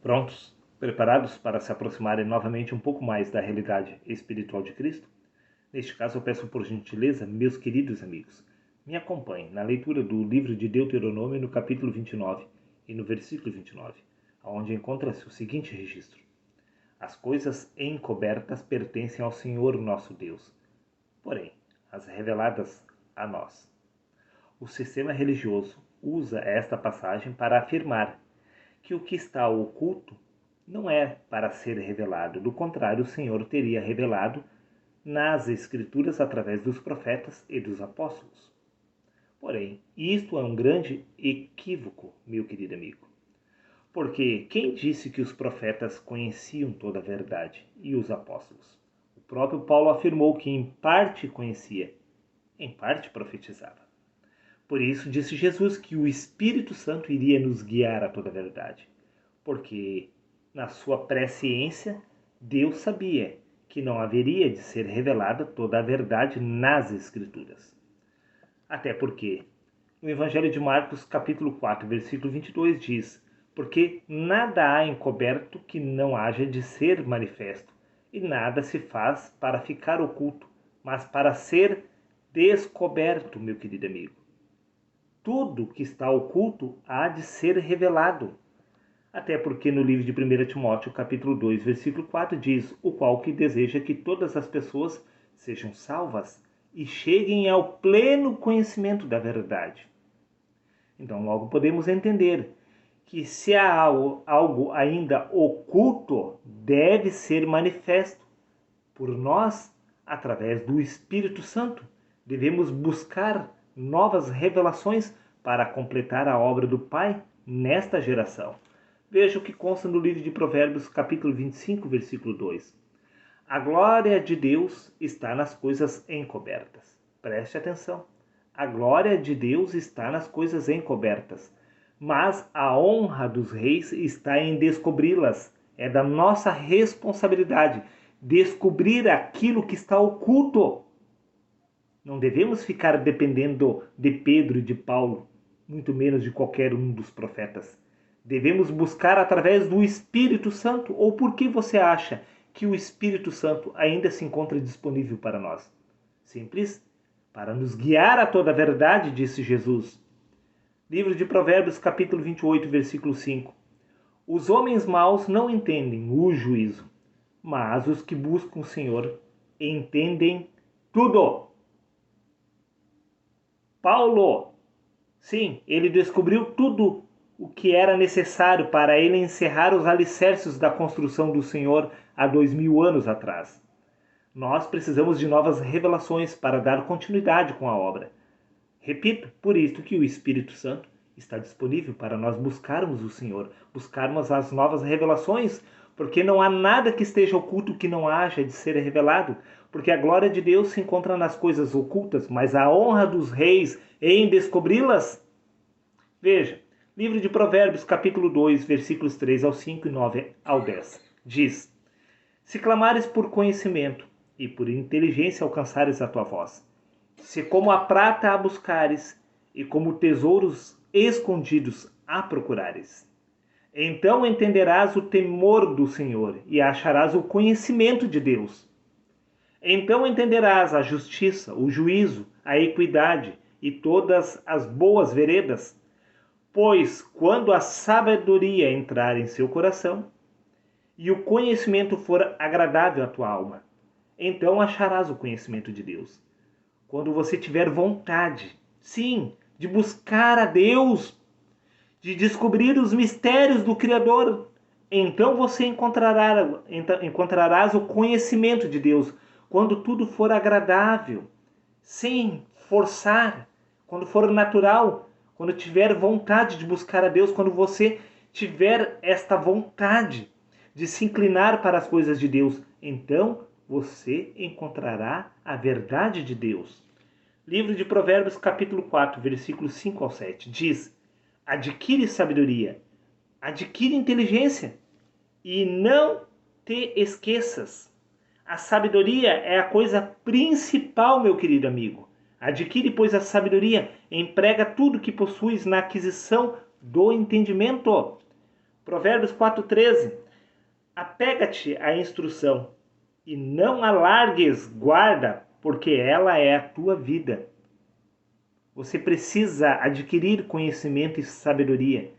Prontos? Preparados para se aproximarem novamente um pouco mais da realidade espiritual de Cristo? Neste caso, eu peço por gentileza, meus queridos amigos, me acompanhem na leitura do livro de Deuteronômio no capítulo 29 e no versículo 29, onde encontra-se o seguinte registro: As coisas encobertas pertencem ao Senhor nosso Deus, porém, as reveladas a nós. O sistema religioso usa esta passagem para afirmar que o que está oculto não é para ser revelado. Do contrário, o Senhor teria revelado nas Escrituras através dos profetas e dos apóstolos. Porém, isto é um grande equívoco, meu querido amigo. Porque quem disse que os profetas conheciam toda a verdade e os apóstolos? O próprio Paulo afirmou que em parte conhecia, em parte profetizava. Por isso disse Jesus que o Espírito Santo iria nos guiar a toda a verdade. Porque, na sua presciência, Deus sabia que não haveria de ser revelada toda a verdade nas Escrituras. Até porque, no Evangelho de Marcos, capítulo 4, versículo 22, diz: Porque nada há encoberto que não haja de ser manifesto, e nada se faz para ficar oculto, mas para ser descoberto, meu querido amigo. Tudo que está oculto há de ser revelado. Até porque no livro de 1 Timóteo, capítulo 2, versículo 4, diz: O qual que deseja que todas as pessoas sejam salvas e cheguem ao pleno conhecimento da verdade. Então logo podemos entender que se há algo ainda oculto, deve ser manifesto por nós através do Espírito Santo. Devemos buscar novas revelações para completar a obra do Pai nesta geração. Veja o que consta no livro de Provérbios, capítulo 25, versículo 2. A glória de Deus está nas coisas encobertas. Preste atenção. A glória de Deus está nas coisas encobertas, mas a honra dos reis está em descobri-las. É da nossa responsabilidade descobrir aquilo que está oculto. Não devemos ficar dependendo de Pedro e de Paulo, muito menos de qualquer um dos profetas. Devemos buscar através do Espírito Santo. Ou por que você acha que o Espírito Santo ainda se encontra disponível para nós? Simples, para nos guiar a toda a verdade, disse Jesus. Livro de Provérbios, capítulo 28, versículo 5. Os homens maus não entendem o juízo, mas os que buscam o Senhor entendem tudo. Paulo, sim, ele descobriu tudo o que era necessário para ele encerrar os alicerces da construção do Senhor há 2000 anos atrás. Nós precisamos de novas revelações para dar continuidade com a obra. Repito, por isso que o Espírito Santo está disponível para nós buscarmos o Senhor, buscarmos as novas revelações, porque não há nada que esteja oculto que não haja de ser revelado, porque a glória de Deus se encontra nas coisas ocultas, mas a honra dos reis em descobri-las. Veja, livro de Provérbios, capítulo 2, versículos 3 ao 5 e 9 ao 10, diz: Se clamares por conhecimento e por inteligência alcançares a tua voz, se como a prata a buscares e como tesouros escondidos a procurares, então entenderás o temor do Senhor e acharás o conhecimento de Deus. Então entenderás a justiça, o juízo, a equidade e todas as boas veredas. Pois quando a sabedoria entrar em seu coração e o conhecimento for agradável à tua alma, então acharás o conhecimento de Deus. Quando você tiver vontade, sim, de buscar a Deus, de descobrir os mistérios do Criador, então você encontrarás o conhecimento de Deus. Quando tudo for agradável, sem forçar, quando for natural, quando tiver vontade de buscar a Deus, quando você tiver esta vontade de se inclinar para as coisas de Deus, então você encontrará a verdade de Deus. Livro de Provérbios, capítulo 4, versículos 5 ao 7, diz: Adquire sabedoria, adquire inteligência, e não te esqueças. A sabedoria é a coisa principal, meu querido amigo. Adquire, pois, a sabedoria, emprega tudo que possuis na aquisição do entendimento. Provérbios 4,13. Apega-te à instrução e não alargues guarda, porque ela é a tua vida. Você precisa adquirir conhecimento e sabedoria.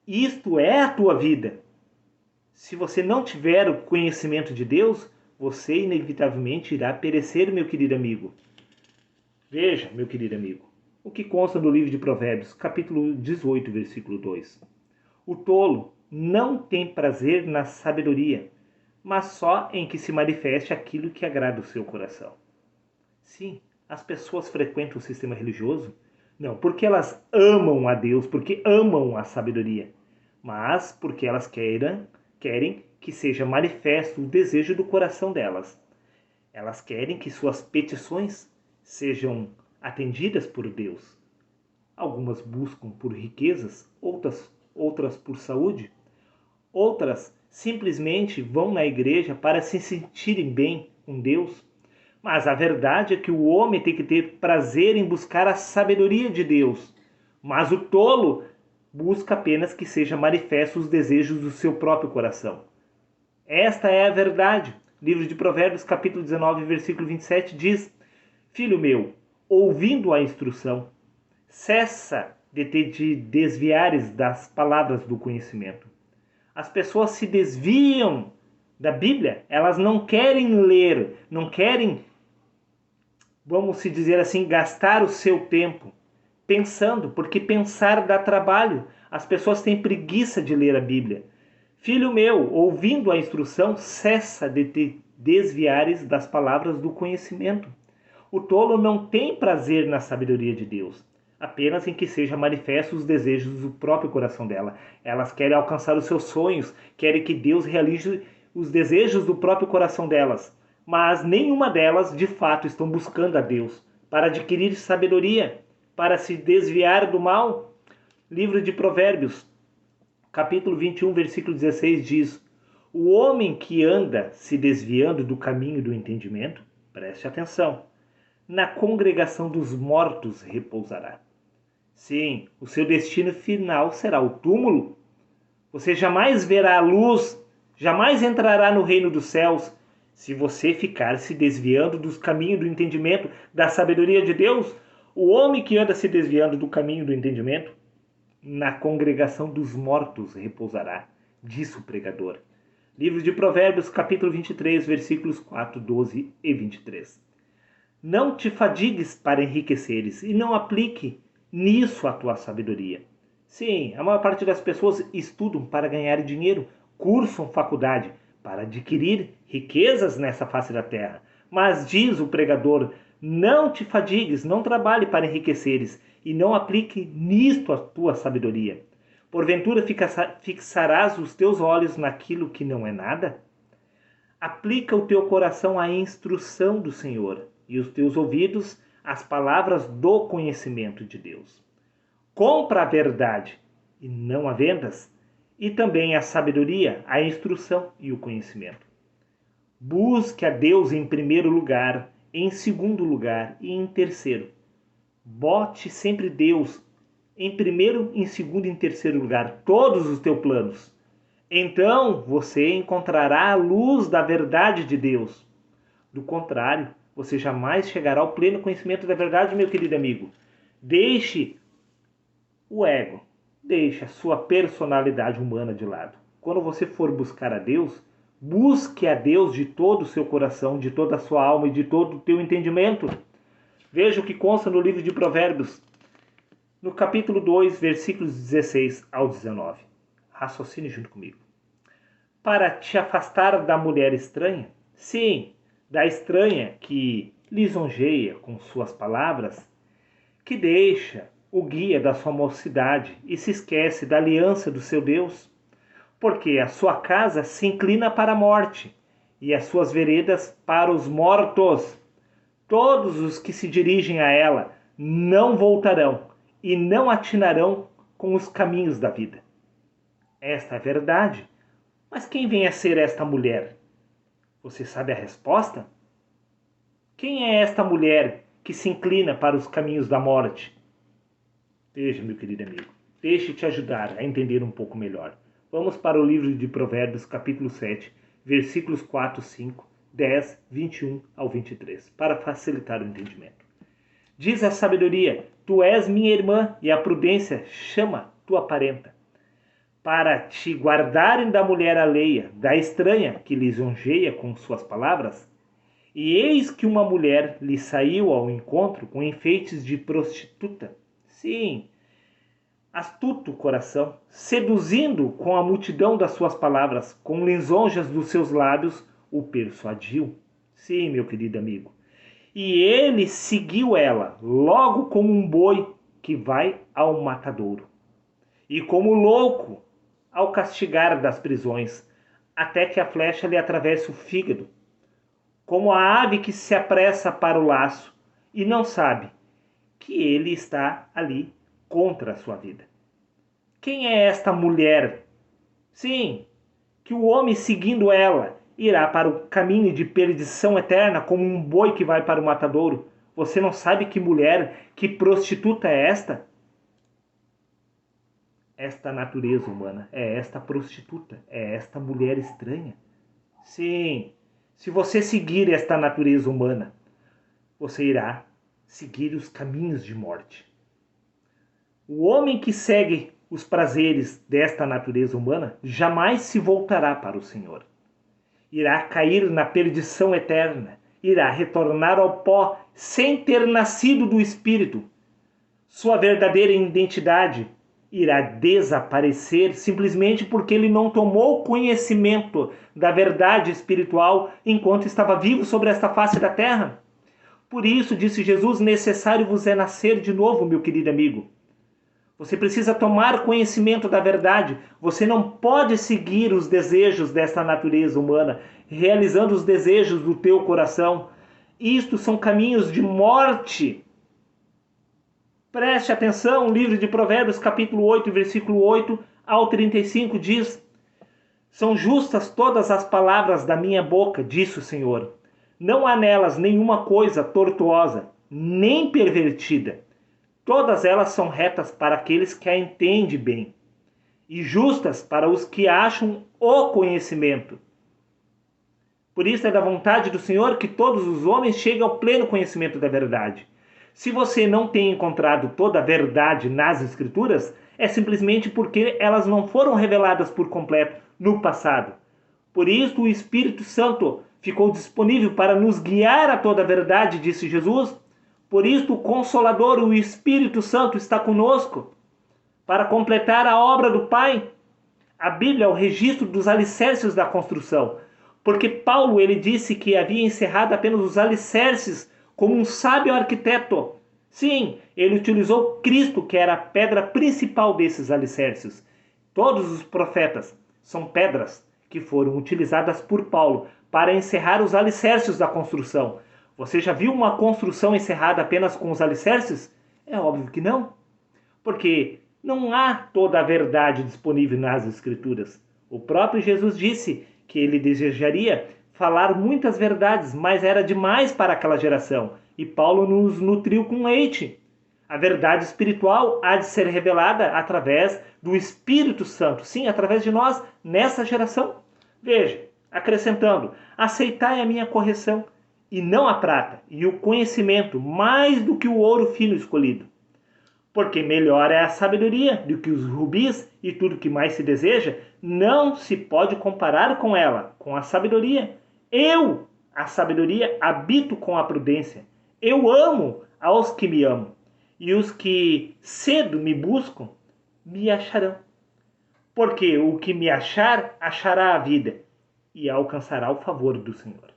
Isto é a tua vida. Se você não tiver o conhecimento de Deus, você inevitavelmente irá perecer, meu querido amigo. Veja, meu querido amigo, o que consta no livro de Provérbios, capítulo 18, versículo 2. O tolo não tem prazer na sabedoria, mas só em que se manifeste aquilo que agrada o seu coração. Sim, as pessoas frequentam o sistema religioso, não porque elas amam a Deus, porque amam a sabedoria, mas porque elas querem que seja manifesto o desejo do coração delas. Elas querem que suas petições sejam atendidas por Deus. Algumas buscam por riquezas, outras por saúde, outras simplesmente vão na igreja para se sentirem bem com Deus. Mas a verdade é que o homem tem que ter prazer em buscar a sabedoria de Deus. Mas o tolo busca apenas que seja manifesto os desejos do seu próprio coração. Esta é a verdade. Livro de Provérbios, capítulo 19, versículo 27 diz: Filho meu, ouvindo a instrução, cessa de te desviares das palavras do conhecimento. As pessoas se desviam da Bíblia, elas não querem ler, não querem, vamos se dizer assim, gastar o seu tempo pensando, porque pensar dá trabalho. As pessoas têm preguiça de ler a Bíblia. Filho meu, ouvindo a instrução, cessa de te desviares das palavras do conhecimento. O tolo não tem prazer na sabedoria de Deus, apenas em que seja manifesto os desejos do próprio coração dela. Elas querem alcançar os seus sonhos, querem que Deus realize os desejos do próprio coração delas. Mas nenhuma delas, de fato, estão buscando a Deus para adquirir sabedoria, para se desviar do mal. Livro de Provérbios, capítulo 21, versículo 16 diz: O homem que anda se desviando do caminho do entendimento, preste atenção, na congregação dos mortos repousará. Sim, o seu destino final será o túmulo. Você jamais verá a luz, jamais entrará no reino dos céus, se você ficar se desviando dos caminhos do entendimento, da sabedoria de Deus. O homem que anda se desviando do caminho do entendimento, na congregação dos mortos repousará, disse o pregador. Livro de Provérbios, capítulo 23, versículos 4, 12 e 23. Não te fadigues para enriqueceres e não aplique nisso a tua sabedoria. Sim, a maior parte das pessoas estudam para ganhar dinheiro, cursam faculdade para adquirir riquezas nessa face da terra. Mas diz o pregador, não te fadigues, não trabalhe para enriqueceres e não aplique nisto a tua sabedoria. Porventura fixarás os teus olhos naquilo que não é nada? Aplica o teu coração à instrução do Senhor e os teus ouvidos às palavras do conhecimento de Deus. Compra a verdade e não a vendas, e também a sabedoria, a instrução e o conhecimento. Busque a Deus em primeiro lugar, em segundo lugar e em terceiro. Bote sempre Deus em primeiro, em segundo e em terceiro lugar, todos os teus planos. Então você encontrará a luz da verdade de Deus. Do contrário, você jamais chegará ao pleno conhecimento da verdade, meu querido amigo. Deixe o ego, deixe a sua personalidade humana de lado. Quando você for buscar a Deus, busque a Deus de todo o seu coração, de toda a sua alma e de todo o teu entendimento. Veja o que consta no livro de Provérbios, no capítulo 2, versículos 16 ao 19. Raciocine junto comigo. Para te afastar da mulher estranha, sim, da estranha que lisonjeia com suas palavras, que deixa o guia da sua mocidade e se esquece da aliança do seu Deus, porque a sua casa se inclina para a morte e as suas veredas para os mortos. Todos os que se dirigem a ela não voltarão e não atinarão com os caminhos da vida. Esta é a verdade. Mas quem vem a ser esta mulher? Você sabe a resposta? Quem é esta mulher que se inclina para os caminhos da morte? Veja, meu querido amigo, deixe-te ajudar a entender um pouco melhor. Vamos para o livro de Provérbios, capítulo 7, versículos 4, 5, 10, 21 ao 23, para facilitar o entendimento. Diz a sabedoria: tu és minha irmã, e a prudência chama tua parenta, para te guardarem da mulher alheia, da estranha que lisonjeia com suas palavras. E eis que uma mulher lhe saiu ao encontro com enfeites de prostituta. Sim, astuto coração, seduzindo com a multidão das suas palavras, com lisonjas dos seus lábios, o persuadiu. Sim, meu querido amigo. E ele seguiu ela, logo como um boi que vai ao matadouro, e como louco ao castigar das prisões, até que a flecha lhe atravesse o fígado, como a ave que se apressa para o laço e não sabe que ele está ali contra a sua vida. Quem é esta mulher? Sim, que o homem seguindo ela irá para o caminho de perdição eterna como um boi que vai para o matadouro. Você não sabe que mulher, que prostituta é esta? Esta natureza humana é esta prostituta, é esta mulher estranha. Sim, se você seguir esta natureza humana, você irá seguir os caminhos de morte. O homem que segue os prazeres desta natureza humana jamais se voltará para o Senhor. Irá cair na perdição eterna, irá retornar ao pó sem ter nascido do Espírito. Sua verdadeira identidade irá desaparecer simplesmente porque ele não tomou conhecimento da verdade espiritual enquanto estava vivo sobre esta face da terra. Por isso, disse Jesus, necessário vos é nascer de novo, meu querido amigo. Você precisa tomar conhecimento da verdade. Você não pode seguir os desejos desta natureza humana, realizando os desejos do teu coração. Isto são caminhos de morte. Preste atenção, o livro de Provérbios, capítulo 8, versículo 8 ao 35 diz: são justas todas as palavras da minha boca, disse o Senhor. Não há nelas nenhuma coisa tortuosa, nem pervertida. Todas elas são retas para aqueles que a entendem bem, e justas para os que acham o conhecimento. Por isso é da vontade do Senhor que todos os homens cheguem ao pleno conhecimento da verdade. Se você não tem encontrado toda a verdade nas Escrituras, é simplesmente porque elas não foram reveladas por completo no passado. Por isso o Espírito Santo ficou disponível para nos guiar a toda a verdade, disse Jesus. Por isso o Consolador, o Espírito Santo, está conosco para completar a obra do Pai. A Bíblia é o registro dos alicerces da construção, porque Paulo ele disse que havia encerrado apenas os alicerces como um sábio arquiteto. Sim, ele utilizou Cristo, que era a pedra principal desses alicerces. Todos os profetas são pedras que foram utilizadas por Paulo para encerrar os alicerces da construção. Você já viu uma construção encerrada apenas com os alicerces? É óbvio que não. Porque não há toda a verdade disponível nas Escrituras. O próprio Jesus disse que ele desejaria falar muitas verdades, mas era demais para aquela geração. E Paulo nos nutriu com leite. A verdade espiritual há de ser revelada através do Espírito Santo. Sim, através de nós, nessa geração. Veja, acrescentando, aceitai a minha correção, e não a prata, e o conhecimento, mais do que o ouro fino escolhido. Porque melhor é a sabedoria do que os rubis, e tudo que mais se deseja, não se pode comparar com ela, com a sabedoria. Eu, a sabedoria, habito com a prudência. Eu amo aos que me amam, e os que cedo me buscam, me acharão. Porque o que me achar, achará a vida, e alcançará o favor do Senhor.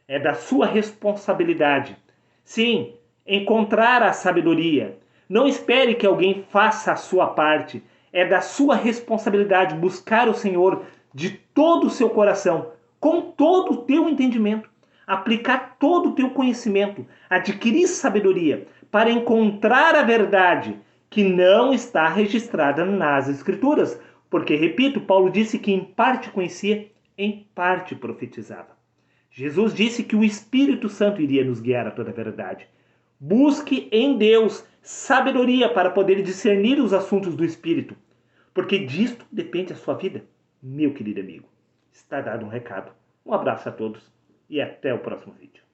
É da sua responsabilidade. Sim, encontrar a sabedoria. Não espere que alguém faça a sua parte. É da sua responsabilidade buscar o Senhor de todo o seu coração, com todo o teu entendimento, aplicar todo o teu conhecimento, adquirir sabedoria para encontrar a verdade que não está registrada nas Escrituras. Porque, repito, Paulo disse que em parte conhecia, em parte profetizava. Jesus disse que o Espírito Santo iria nos guiar a toda a verdade. Busque em Deus sabedoria para poder discernir os assuntos do Espírito. porque disto depende a sua vida. Meu querido amigo, está dado um recado. Um abraço a todos e até o próximo vídeo.